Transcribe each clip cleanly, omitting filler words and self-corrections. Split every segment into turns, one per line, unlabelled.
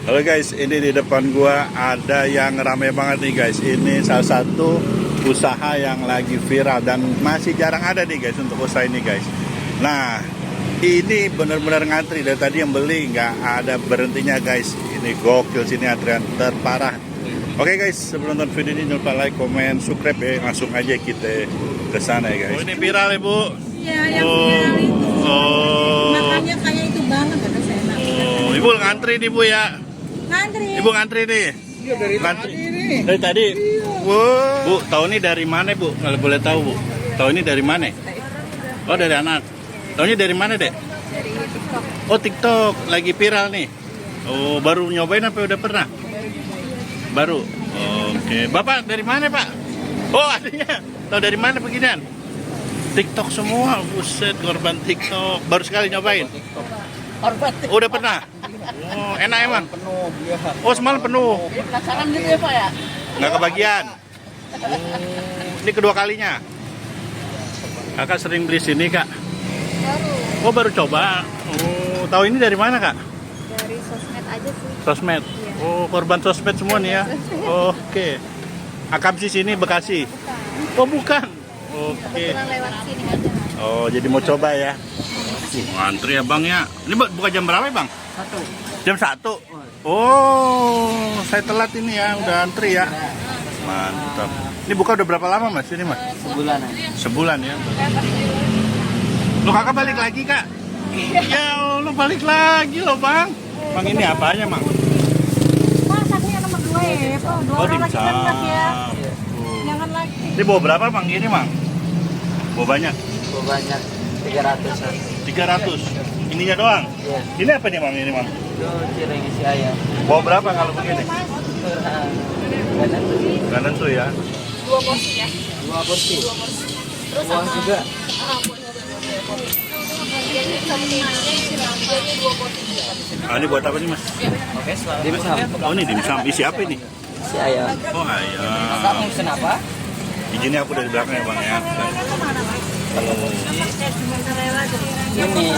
Halo guys, ini di depan gua ada yang rame banget nih guys. Ini salah satu usaha yang lagi viral dan masih jarang ada nih guys untuk usaha ini guys. Nah, ini benar-benar ngantri dari tadi yang beli nggak ada berhentinya guys. Ini gokil, sini antrian terparah. Oke guys, sebelum nonton video ini jangan lupa like, komen, subscribe ya. Langsung aja kita ke sana ya guys. Oh, ini viral ya Bu?
Iya, yang viral itu.
Oh.
Makanya kayak itu banget kata saya.
Oh, Ibu ngantri nih Bu ya?
Ngantri.
Ibu ngantri nih?
Iya dari
Ngantri.
tadi nih.
Dari tadi?
Iya.
Wow. Bu, tahu ini dari mana Bu? Kalau boleh tahu Bu. Tahu ini dari mana? Oh, dari anak. Tahunya dari mana Dek?
Dari TikTok.
Oh, TikTok. Lagi viral nih. Oh, baru nyobain apa udah pernah? Baru. Oke. Bapak dari mana Pak? Oh, adanya. Tahu dari mana beginian? TikTok semua. Buset, korban TikTok. Baru sekali nyobain.
Korban.
Oh, udah pernah? Oh, enak emang?
Penuh, ya.
Oh, semalam penuh.
Penasaran gitu ya Pak ya?
Nggak kebagian. Ini kedua kalinya. Kakak sering beli sini Kak?
Baru.
Oh, baru coba. Oh, tahu ini dari mana Kak?
Dari sosmed aja sih.
Sosmed.
Iya.
Oh, korban sosmed semua nih ya. Oke. Akam sih sini Bekasi. Oh, bukan. Oke.
Kebetulan lewat sini aja.
Oh, jadi mau coba ya. Ngantri ya Bang ya. Ini buka jam berapa ya, Bang?
1.
Jam 1. Oh, saya telat ini ya, udah antri ya. Mantap. Ini buka udah berapa lama Mas ini Mas?
Sebulan.
Sebulan ya. Lo kakak balik lagi Kak? Ya Allah, balik lagi loh Bang. Bang ini apanya Bang?
Mas, satunya nomor 2 ya. Dua
Oh,
orang lagi
dimsum.
kan ya.
Oh.
Jangan lagi.
Ini bawa berapa Bang ini Bang? Bawa banyak?
Banyak 300-an.
300. Ininya doang?
Iya.
Ini apa nih Bang ini Bang?
Itu cireng isi ayam.
Bawa berapa kalau begini?
Kanan
Gak nentu ya.
2 porsi ya.
2 porsi.
Terus
Uang
sama
juga.
Jadi sama jadi 2 porsi.
Ah, ini buat apa nih Mas?
Oke, selamat. Dimsum.
Oh ini dimsum. Isi apa ini?
Isi ayam.
Oh
Kakak
ayam.
mau pesen apa?
Izinnya aku dari belakang ya Bang ya. Oh.
Ini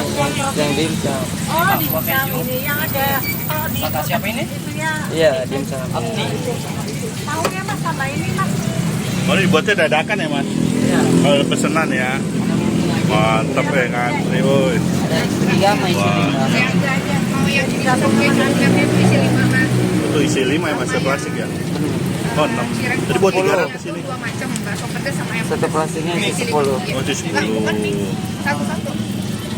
yang dimsum.
Oh, di Jam ini yang ada kalau di
Kata siapa ini?
itu ya.
Iya, dimsum. Abdi.
Tahunya Mas sama ini Mas.
Oh ini dibuatnya dadakan ya Mas?
Iya.
Kalau pesenan ya. Mantap ya ngantri woi.
Ada isi 3 sama isi 5.
Aja mau yang di dalam makanannya itu isi 5 Mas.
Itu isi 5 ya Mas, plastik ya? Oh 6. Tadi buat 300 ini.
Dua macam bakso pedas sama yang
Satu plastiknya isi 10.
Oh itu 10.
satu-satu.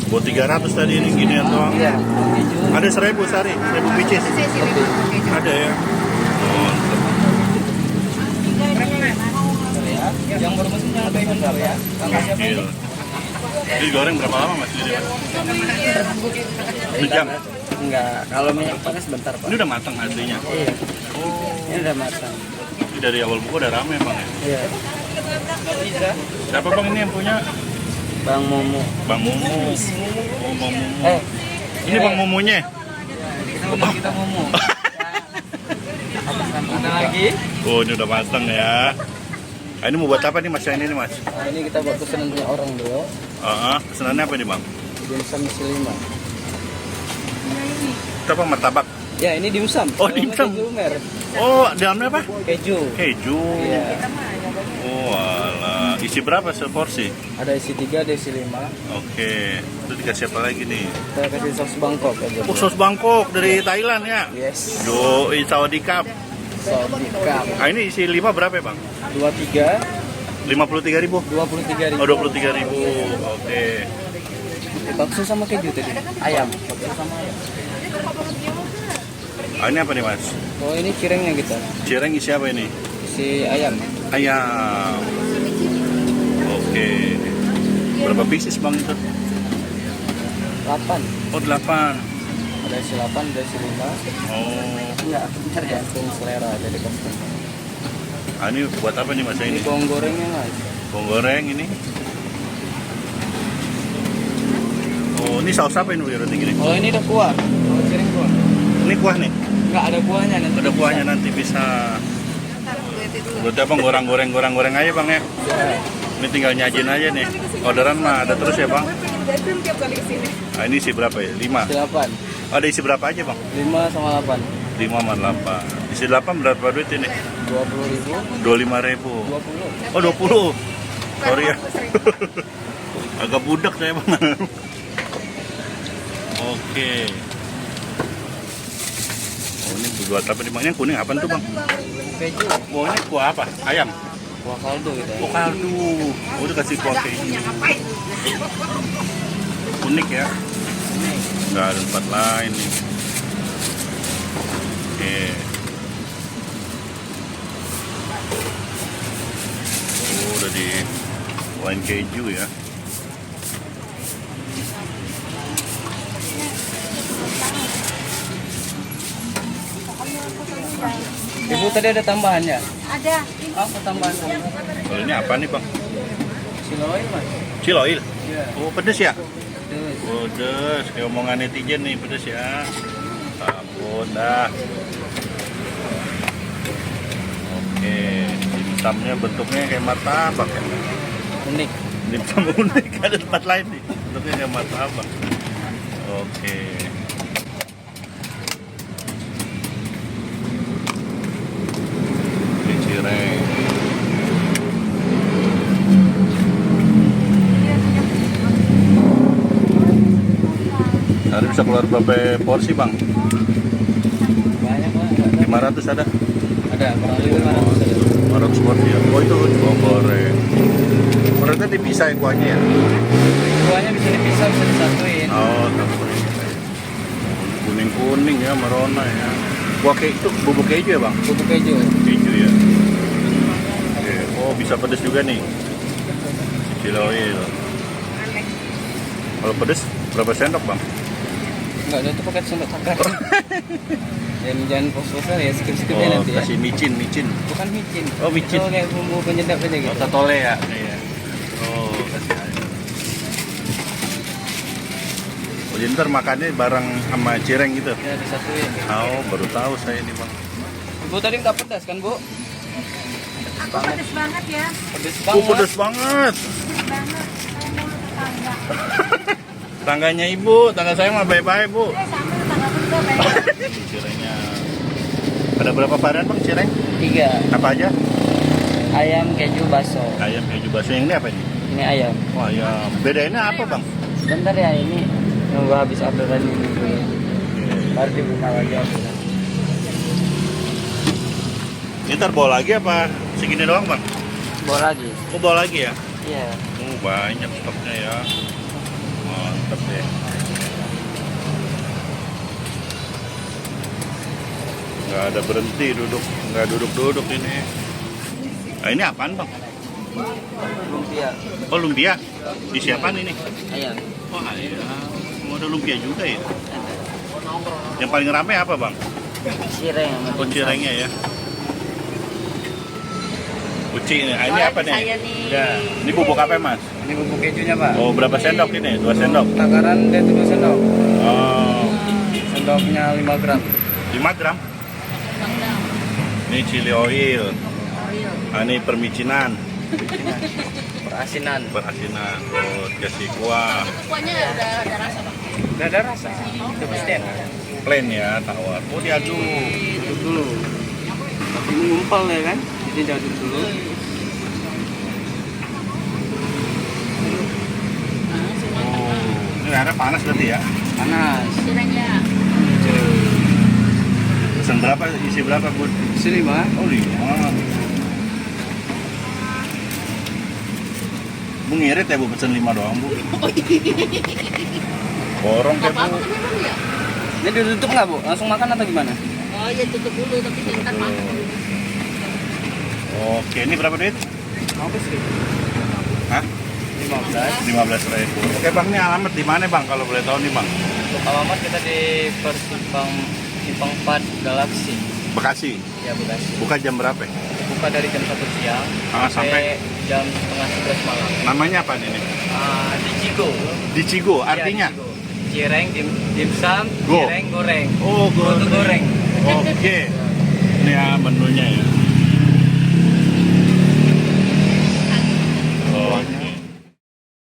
Buat 300 tadi ini gini doang.
Iya, keju.
Ada 1000 sehari, 1000 pieces.
Isi 5.
Ada ya. Mantap.
Yang bermesin jangan bacon berapa ya? Kakak siapa ini?
Gila. Ini goreng berapa lama Mas? Ini Mas? 1 jam.
Enggak, kalau minyak panas bentar Pak.
Ini udah matang aslinya.
Iya,
Oh,
ini udah matang.
ini dari awal buku udah rame Bang ya.
Iya.
Siapa Bang ini yang punya?
Bang Momo.
Bang Mumu. Oh, Bang Mumu. Ini Bang Mumunya.
Kita Momo. Ada lagi?
Oh, ini udah matang ya. Ah, ini mau buat apa nih Mas yang ini Mas?
Nah, ini kita buat pesanan punya orang dulu.
Pesanannya apa nih Bang?
Dimsum isi 5.
Itu apa martabak?
Ya, ini dimsum.
Oh,
Dalamnya
dimsum.
Keju lumer.
Oh, dalamnya apa?
Keju.
Keju.
Iya.
Oh, alah. Isi berapa seporsi?
Ada isi 3, ada isi 5.
Oke. Itu dikasih apa lagi nih?
Kita kasih saus Bangkok aja.
Oh, sos Bangkok dari Thailand ya?
Yes.
Yoi, Saudi Cup.
Saudi Cup.
Ah, ini isi 5 berapa ya Bang?
23,
53.000.
23.000.
Oh, 23.000. Oke.
Bakso sama keju tadi. Ayam. Bakso sama ayam.
Ah, ini apa nih Mas?
Oh, ini cirengnya kita.
Cireng isi apa ini?
Isi ayam.
Ayam. Oke. Berapa pieces Bang itu?
8.
Oh, 8.
Ada isi 8, ada isi 5.
Oh.
Enggak, tergantung selera dari customer.
Ah, ini buat apa nih Mas
Ini
ini?
bawang gorengnya Mas.
Bawang goreng ini. Oh, ini saus apa ini udah gini?
Oh, ini ada kuah. Oh, cireng kuah.
Ini kuah nih.
Enggak ada kuahnya nanti.
Ada kuahnya nanti bisa. Buat apa goreng aja Bang ya?
Ya.
Ini tinggal nyajin aja nih. Orderan mah ada terus ya Bang?
Tiap kali kesini.
Nah, ini isi berapa ya? 5.
Isi 8.
Ada isi berapa aja Bang?
5 sama 8.
5 sama 8. Isi 8 berapa duit ini?
20.000.
25.000.
20.
Oh 20. Sorry ya. Agak budak saya bang. Oke. Oh ini buat apa nih bang? Yang kuning apa tuh bang?
Keju.
Oh ini kuah apa? Ayam?
Kuah kaldu gitu.
Oh kaldu. Oh udah kasih kuah keju. Unik ya. Nggak ada tempat lain nih. Oke. Oh udah di wine keju ya.
Ibu tadi ada tambahannya?
Ada.
Apa tambahan?
Kalau ini apa nih bang?
Siloin mas.
Ciloil.
Iya.
Oh pedes ya?
Terus.
Pedes. Kayak omongan netizen nih pedes ya. Ampun dah. Oke. Dimsumnya bentuknya kayak martabak ya.
Unik.
Dimsum unik ada tempat lain nih. Bentuknya kayak martabak. Oke. Ini cireng. Hari bisa keluar berapa porsi bang?
Banyak banget.
500 ada?
Ada kurang lebih 500 ada.
500 porsi ya? Oh itu goreng. Berarti dipisah ya kuahnya ya?
Kuahnya bisa dipisah, bisa disatuin.
Oh, satuin. Kuning-kuning ya, merona ya. Kuah keju itu bubuk keju ya bang?
Bubuk keju.
Keju ya. Oke. Oh bisa pedes juga nih. Ciloil. Kalau pedes berapa sendok bang?
Enggak, itu pakai sendok cakra. Jangan pos-posan ya, skip-skip
Oh,
nanti ya.
kasih micin.
Bukan micin.
Oh, micin.
Itu kayak bumbu penyedap aja gitu.
Oh, totole ya. Iya. Oh, kasih aja. Oh, jadi ntar makannya bareng sama cireng gitu.
Ya disatuin.
Oh, baru tahu saya ini bang.
Ibu tadi nggak pedas kan bu?
Aku pedes banget ya.
Pedas
Oh,
banget.
pedes banget.
Pedes banget. Saya mau tetangga.
Tangganya ibu, tangga saya mah bye-bye bu.
Sama tetangga juga baik.
Ini cirengnya. Ada berapa varian bang cireng?
3.
Apa aja?
Ayam, keju, bakso.
Ayam keju bakso. Yang ini apa ini?
Ini ayam.
Oh ayam. Bedainnya apa bang?
Sebentar ya, ini nunggu habis orderan ini dulu. Baru dibuka lagi orderan.
Ini ntar bawa lagi apa? Segini doang bang?
Bawa lagi.
Oh bawa lagi ya?
Iya.
Oh banyak stoknya ya. Mantap deh. Nggak ada berhenti duduk, nggak duduk-duduk ini. Nah ini apaan bang?
Lumpia.
Oh lumpia. Isi apaan ini?
Ayam.
Wah iya. Mau ada lumpia juga ya? Yang paling ramai apa bang?
Cireng.
Oh cirengnya ya. Uci ini. Ah, ini apa nih?
Saya nih.
Ya. Ini bubuk apa mas?
Ini bubuk kejunya pak.
Oh berapa sendok ini? 2 sendok.
Takaran dia 7 sendok.
Oh
Sendoknya 5 gram.
5 gram. Ini chili oil. Ah, ini permicinan.
Perasinan.
Berasinan. Oh, kasih kuah.
Kuahnya udah ada rasa bang.
Udah ada rasa. Itu pasti
Plain ya, tawar. Oh diaduk.
Aduk dulu. Ini ngumpal ya kan? Jadi diaduk dulu.
Oh, ini ada panas berarti ya?
Panas.
Cirengnya.
Pesan berapa? Isi berapa bud?
Sini mah.
Oh 5. Bu ngirit ya bu, pesen 5 doang bu. Borong kayak bu.
Ya?
Ini ditutup nggak bu? Langsung makan atau gimana?
Oh iya tutup dulu tapi ntar makan.
Oke, ini berapa duit?
Apa sih?
Hah?
15.
15.000. Oke bang, ini alamat di mana bang kalau boleh tahu nih bang?
Untuk alamat kita di Simpang 4 Galaksi.
Bekasi.
Ya Bekasi.
Buka jam berapa?
Buka dari jam 1 siang
Sampai
jam setengah 11 malam.
namanya apa ini?
Di Cigo.
Di Cigo,
Iya,
artinya?
di Cigo. Cireng, dimsum,
Go.
cireng, goreng.
Oh,
Goto goreng.
Oke. Ini ya menunya ya.